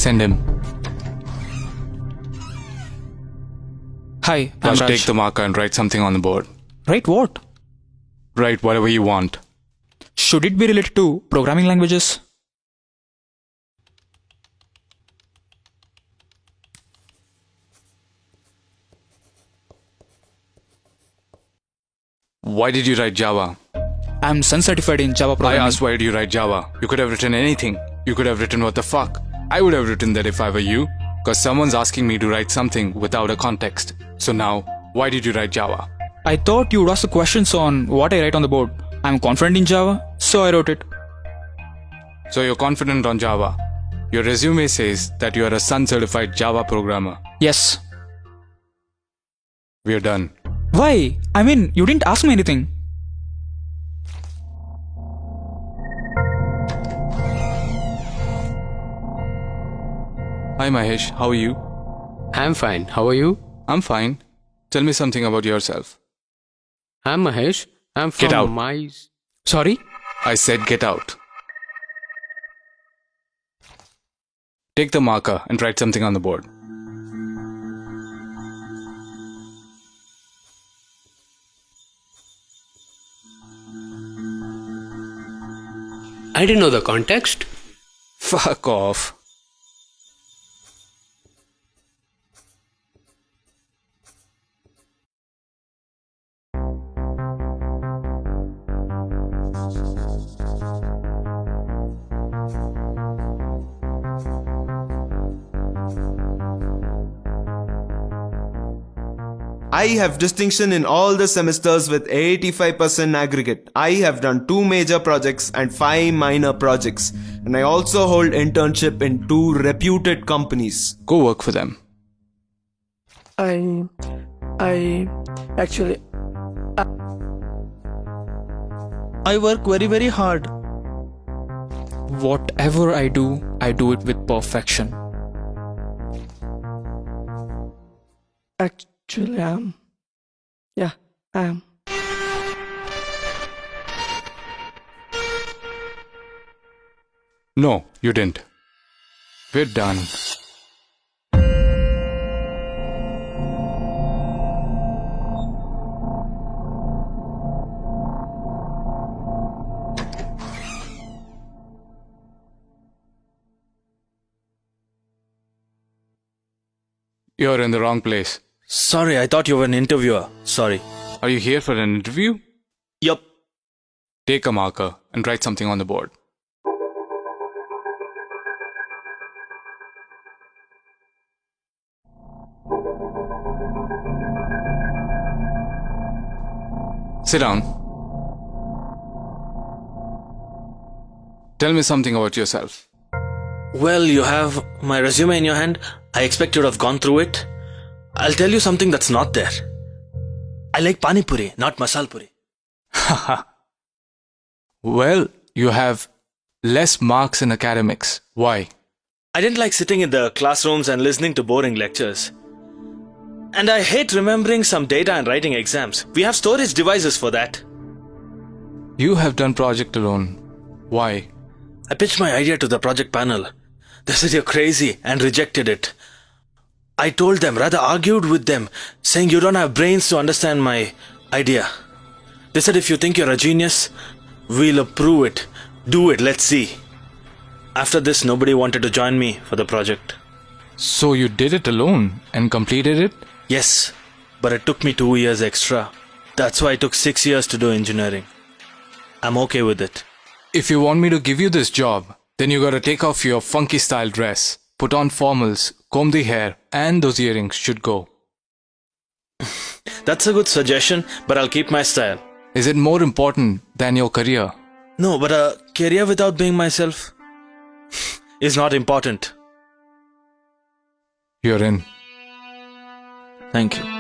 Send him. Hi, I'm Raj, Raj. take the marker and write something on the board. Write what? Write whatever you want. Should it be related to programming languages? Why did you write Java? I'm Sun certified in Java I programming. asked why did you write Java? You could have written anything. You could have written what the fuck. I would have written that if I were you, because someone's asking me to write something without a context. So now, why did you write Java? I thought you'd ask the questions on what I write on the board. I'm confident in Java, so I wrote it. So you're confident on Java. Your resume says that you are a Sun certified Java programmer. Yes. We're done. Why? I mean, you didn't ask me anything. Hi Mahesh, how are you? I'm fine. How are you? I'm fine. Tell me something about yourself. I'm Mahesh. I'm from Get out. Sorry? I said get out. Take the marker and write something on the board. I didn't know the context. Fuck off. I have distinction in all the semesters with 85% aggregate. I have done 2 major projects and 5 minor projects. And I also hold internship in 2 reputed companies. Go work for them. I work very hard. Whatever I do it with perfection. Actually, I am. Yeah, I am. No, you didn't. We're done. You're in the wrong place. Sorry, I thought you were an interviewer. Sorry. Are you here for an interview? Yup. Take a marker and write something on the board. Sit down. Tell me something about yourself. Well, you have my resume in your hand. I expect you to have gone through it. I'll tell you something that's not there. I like pani puri, not masal puri. Well, you have less marks in academics. Why? I didn't like sitting in the classrooms and listening to boring lectures. And I hate remembering some data and writing exams. We have storage devices for that. You have done project alone. Why? I pitched my idea to the project panel. They said you're crazy and rejected it. I told them, rather argued with them, saying you don't have brains to understand my idea. They said if you think you're a genius, we'll approve it. Do it, let's see. After this, nobody wanted to join me for the project. So you did it alone and completed it? Yes, but it took me 2 years extra. That's why it took 6 years to do engineering. I'm okay with it. If you want me to give you this job, then you gotta take off your funky style dress, put on formals, comb the hair, and those earrings should go. That's a good suggestion, but I'll keep my style. Is it more important than your career? No, but a career without being myself is not important. You're in. Thank you.